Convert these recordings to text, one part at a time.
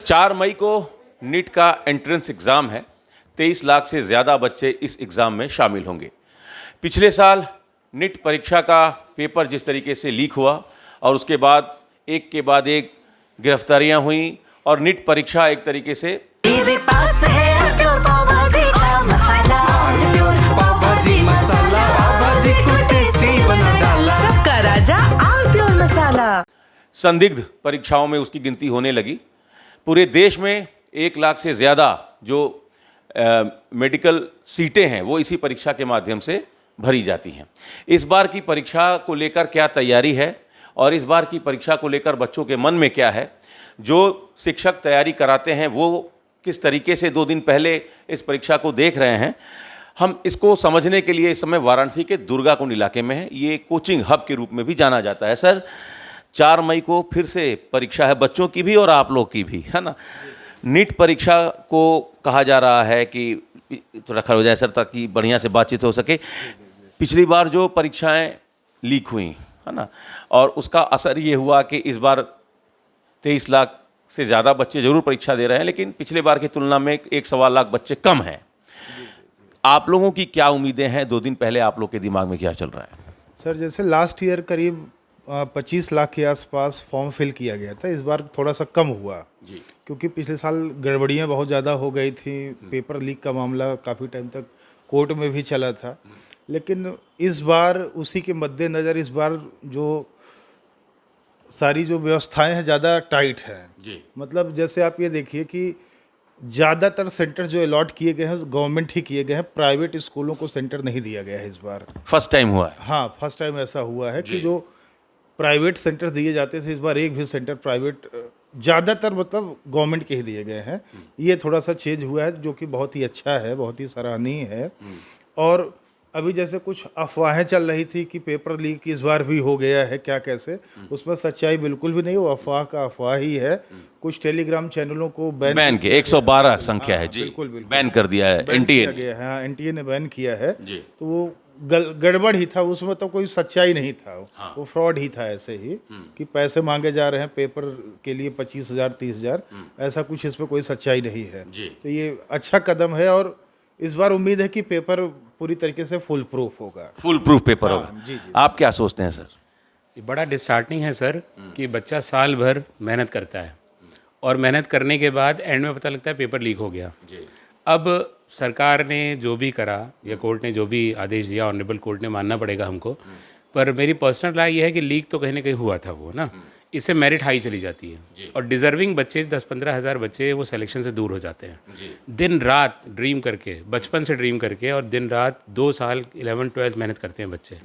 4 मई को नीट का entrance exam है। 23 लाख से ज़्यादा बच्चे इस एग्ज़ाम में शामिल होंगे। पिछले साल नीट परीक्षा का पेपर जिस तरीके से लीक हुआ और उसके बाद एक के बाद एक गिरफ्तारियां हुई और नीट परीक्षा एक तरीके से मेरे पास है प्योर पाव भाजी का मसाला, प्योर पाव भाजी मसाला, पाव भाजी को टेस्टी बना डाला, सबका राजा आम प्योर मसाला। संदिग्ध परीक्षाओं में उसकी गिनती होने लगी। पूरे देश में 1 लाख से ज़्यादा जो मेडिकल सीटें हैं वो इसी परीक्षा के माध्यम से भरी जाती हैं। इस बार की परीक्षा को लेकर क्या तैयारी है और इस बार की परीक्षा को लेकर बच्चों के मन में क्या है, जो शिक्षक तैयारी कराते हैं वो किस तरीके से 2 दिन पहले इस परीक्षा को देख रहे हैं, हम इसको समझने के लिए इस समय वाराणसी के दुर्गाकुंड इलाके में हैं। ये कोचिंग हब के रूप में भी जाना जाता है। सर, 4 मई को फिर से परीक्षा है, बच्चों की भी और आप लोग की भी, है ना। नीट परीक्षा को कहा जा रहा है कि थोड़ा खड़ा हो जाए सर ताकि बढ़िया से बातचीत हो सके। पिछली बार जो परीक्षाएं लीक हुई, है ना, और उसका असर ये हुआ कि इस बार 23 लाख से ज़्यादा बच्चे जरूर परीक्षा दे रहे हैं, लेकिन पिछले बार की तुलना में 1-1.25 लाख बच्चे कम हैं। आप लोगों की क्या उम्मीदें हैं? 2 दिन पहले आप लोग के दिमाग में क्या चल रहा है? सर, जैसे लास्ट ईयर करीब 25 लाख के आसपास फॉर्म फिल किया गया था, इस बार थोड़ा सा कम हुआ जी, क्योंकि पिछले साल गड़बड़ियाँ बहुत ज़्यादा हो गई थी। पेपर लीक का मामला काफ़ी टाइम तक कोर्ट में भी चला था, लेकिन इस बार उसी के मद्देनज़र इस बार जो सारी जो व्यवस्थाएं हैं ज़्यादा टाइट हैं। जी, मतलब जैसे आप ये देखिए कि ज़्यादातर सेंटर जो अलॉट किए गए हैं गवर्नमेंट ही किए गए हैं, प्राइवेट स्कूलों को सेंटर नहीं दिया गया है इस बार। फर्स्ट टाइम हुआ है। हाँ, फर्स्ट टाइम ऐसा हुआ है कि जी। जो प्राइवेट सेंटर दिए जाते थे, इस बार एक भी सेंटर प्राइवेट, ज़्यादातर मतलब गवर्नमेंट के ही दिए गए हैं। ये थोड़ा सा चेंज हुआ है जो कि बहुत ही अच्छा है, बहुत ही सराहनीय है। और अभी जैसे कुछ अफवाहें चल रही थी कि पेपर लीक इस बार भी हो गया है, क्या कैसे, उसमें सच्चाई बिल्कुल भी नहीं, वो अफवाह का अफवाह ही है। कुछ टेलीग्राम चैनलों को बैन के 112 संख्या है जी, बिल्कुल बिल्कुल बैन कर दिया है बैन एनटीए किया ने। गया है। हाँ, एनटीए ने बैन किया है। जी। तो वो गड़बड़ ही था, उसमें तो कोई सच्चाई नहीं था। हाँ। वो फ्रॉड ही था, ऐसे ही कि पैसे मांगे जा रहे हैं पेपर के लिए 25,000 30,000, ऐसा कुछ इसमें कोई सच्चाई नहीं है। जी। तो ये अच्छा कदम है और इस बार उम्मीद है कि पेपर पूरी तरीके से फुल प्रूफ होगा। फुल प्रूफ पेपर हाँ, होगा। जी, जी। आप क्या सोचते हैं सर? ये बड़ा डिस्टार्टनिंग है सर कि बच्चा साल भर मेहनत करता है और मेहनत करने के बाद एंड में पता लगता है पेपर लीक हो गया। जी। अब सरकार ने जो भी करा या कोर्ट ने जो भी आदेश दिया, ऑनरेबल कोर्ट ने मानना पड़ेगा हमको। पर मेरी पर्सनल राय ये है कि लीक तो कहीं ना कहीं हुआ था वो ना, इससे मेरिट हाई चली जाती है और डिजर्विंग बच्चे 10-15 हज़ार बच्चे वो सिलेक्शन से दूर हो जाते हैं। दिन रात ड्रीम करके, बचपन से ड्रीम करके और दिन रात 2 साल 11-12 मेहनत करते हैं बच्चे।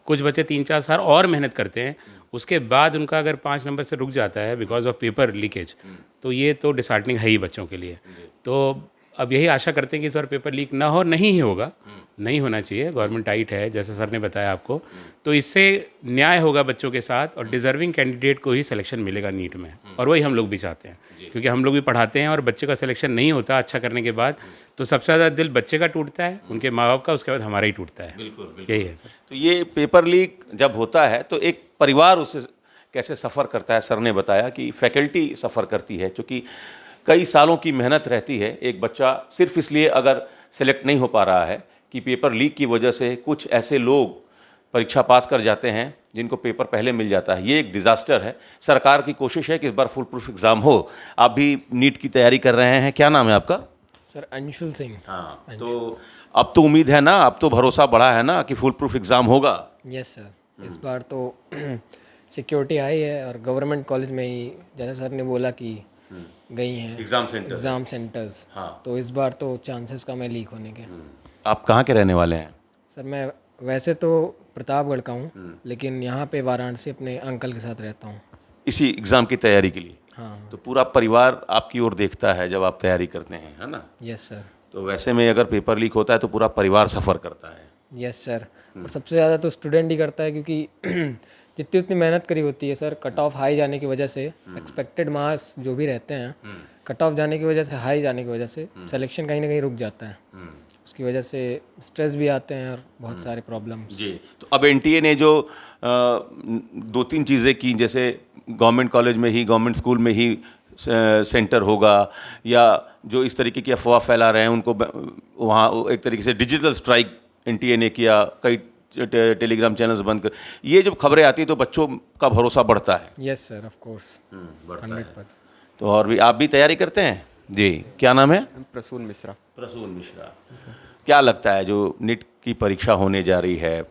कुछ बच्चे 3-4 साल और मेहनत करते हैं, उसके बाद उनका अगर 5 नंबर से रुक जाता है बिकॉज ऑफ पेपर लीकेज, तो ये तो डिसहार्टनिंग है ही बच्चों के लिए। तो अब यही आशा करते हैं कि इस बार पेपर लीक ना हो, नहीं ही होगा, नहीं होना चाहिए। गवर्नमेंट टाइट है जैसा सर ने बताया आपको, तो इससे न्याय होगा बच्चों के साथ और डिजर्विंग कैंडिडेट को ही सिलेक्शन मिलेगा नीट में, और वही हम लोग भी चाहते हैं क्योंकि हम लोग भी पढ़ाते हैं और बच्चे का सिलेक्शन नहीं होता अच्छा करने के बाद तो सबसे ज़्यादा दिल बच्चे का टूटता है, उनके माँ बाप का, उसके बाद हमारा ही टूटता है। बिल्कुल। यही है सर। तो ये पेपर लीक जब होता है तो एक परिवार उससे कैसे सफ़र करता है? सर ने बताया कि फैकल्टी सफ़र करती है, क्योंकि कई सालों की मेहनत रहती है। एक बच्चा सिर्फ इसलिए अगर सेलेक्ट नहीं हो पा रहा है कि पेपर लीक की वजह से कुछ ऐसे लोग परीक्षा पास कर जाते हैं जिनको पेपर पहले मिल जाता है, ये एक डिज़ास्टर है। सरकार की कोशिश है कि इस बार फुल प्रूफ एग्ज़ाम हो। आप भी नीट की तैयारी कर रहे हैं, क्या नाम है आपका? सर अंशुल सिंह। हाँ, तो अब तो उम्मीद है ना, अब तो भरोसा बढ़ा है ना कि फुल प्रूफ एग्ज़ाम होगा? यस सर, इस बार तो सिक्योरिटी आई है और गवर्नमेंट कॉलेज में ही, जैसे सर ने बोला कि गई हैं एग्ज़ाम सेंटर्स। हाँ। तो इस बार तो चांसेस कम है लीक होने के। आप कहाँ के रहने वाले हैं? सर मैं वैसे तो प्रतापगढ़ का हूँ, लेकिन यहाँ पे वाराणसी अपने अंकल के साथ रहता हूँ। इसी एग्ज़ाम की तैयारी के लिए? हाँ। तो पूरा परिवार आपकी ओर देखता है जब आप तैयारी करते हैं, है ना? Yes sir. तो वैसे में अगर पेपर लीक होता है तो पूरा परिवार सफ़र करता है। Yes sir. और सबसे ज़्यादा तो स्टूडेंट ही करता है क्योंकि जितनी उतनी मेहनत करी होती है सर, कट ऑफ हाई जाने की वजह से, एक्सपेक्टेड मार्क्स जो भी रहते हैं कट ऑफ जाने की वजह से, हाई जाने की वजह से सिलेक्शन कहीं ना कहीं रुक जाता है। उसकी वजह से स्ट्रेस भी आते हैं और बहुत सारे प्रॉब्लम्स। जी। तो अब एनटीए ने जो 2-3 चीज़ें की, जैसे गवर्नमेंट कॉलेज में ही, गवर्नमेंट स्कूल में ही सेंटर होगा, या जो इस तरीके की अफवाह फैला रहे हैं उनको वहाँ एक तरीके से डिजिटल स्ट्राइक एनटीए ने किया, कई टेलीग्राम चैनल्स बंद कर, ये जब खबरें आती है तो बच्चों का भरोसा बढ़ता है। Yes sir, of course, 100%। तो और भी आप भी तैयारी करते हैं जी? क्या नाम है? प्रसून मिश्रा। प्रसून मिश्रा। क्या लगता है जो नीट की परीक्षा होने जा रही है,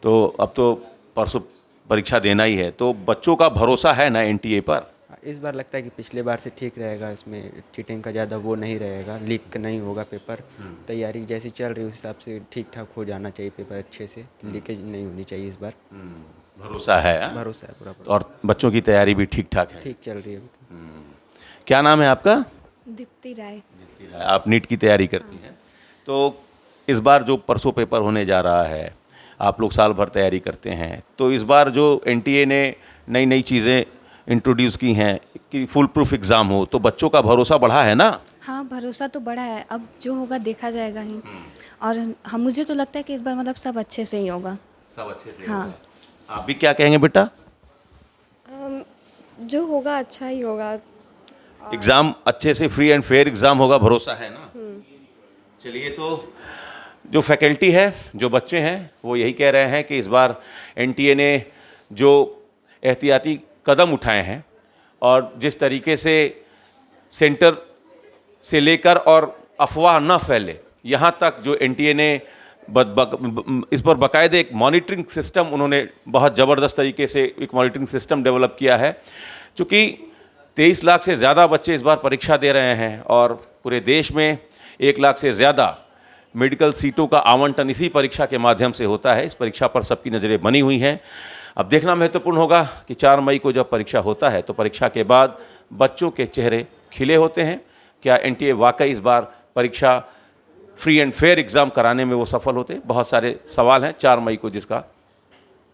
तो अब तो परसों परीक्षा देना ही है, तो बच्चों का भरोसा है ना एनटीए पर? इस बार लगता है कि पिछले बार से ठीक रहेगा, इसमें चीटिंग का ज़्यादा वो नहीं रहेगा, लीक नहीं होगा पेपर। तैयारी जैसी चल रही है उस हिसाब से ठीक ठाक हो जाना चाहिए पेपर, अच्छे से लीकेज नहीं होनी चाहिए इस बार। भरोसा है, हाँ? भरोसा है पूरा। और बच्चों की तैयारी भी ठीक ठाक है? ठीक चल रही है अभी तो। क्या नाम है आपका? दीप्ति राय। आप नीट की तैयारी करती हैं, तो इस बार जो परसों पेपर होने जा रहा है, आप लोग साल भर तैयारी करते हैं, तो इस बार जो एनटीए ने नई नई चीज़ें इंट्रोड्यूस की हैं कि फुल प्रूफ एग्ज़ाम हो, तो बच्चों का भरोसा बढ़ा है ना? हाँ, भरोसा तो बड़ा है, अब जो होगा देखा जाएगा ही। और हम, मुझे तो लगता है कि इस बार मतलब सब अच्छे से ही होगा। सब अच्छे से हाँ। होगा। आप भी क्या कहेंगे बेटा? जो होगा अच्छा ही होगा। एग्ज़ाम अच्छे से फ्री एंड फेयर एग्ज़ाम होगा, भरोसा है ना? चलिए, तो जो फैकल्टी है, जो बच्चे हैं, वो यही कह रहे हैं कि इस बार एनटीए ने जो एहतियाती कदम उठाए हैं और जिस तरीके से सेंटर से लेकर और अफवाह न फैले यहाँ तक जो एनटीए ने इस पर बाकायदे एक मॉनिटरिंग सिस्टम, उन्होंने बहुत ज़बरदस्त तरीके से एक मॉनिटरिंग सिस्टम डेवलप किया है। चूँकि 23 लाख से ज़्यादा बच्चे इस बार परीक्षा दे रहे हैं और पूरे देश में 1 लाख से ज़्यादा मेडिकल सीटों का आवंटन इसी परीक्षा के माध्यम से होता है। इस परीक्षा पर सबकी नज़रें बनी हुई हैं। अब देखना महत्वपूर्ण होगा कि 4 मई को जब परीक्षा होता है तो परीक्षा के बाद बच्चों के चेहरे खिले होते हैं। क्या एनटीए वाकई इस बार परीक्षा फ्री एंड फेयर एग्ज़ाम कराने में वो सफल होते हैं? बहुत सारे सवाल हैं। 4 मई को जिसका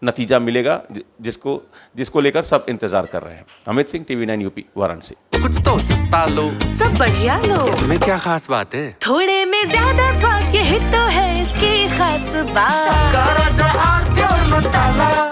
नतीजा मिलेगा, जिसको लेकर सब इंतज़ार कर रहे हैं। Amit Singh, TV9 UP, Varanasi. कुछ तो सस्ता लो, सब बढ़िया लो, इसमें क्या खास बात है? थोड़े में ज्यादा स्वाद, यही तो है इसकी खास बात। राजा आर प्योर मसाला।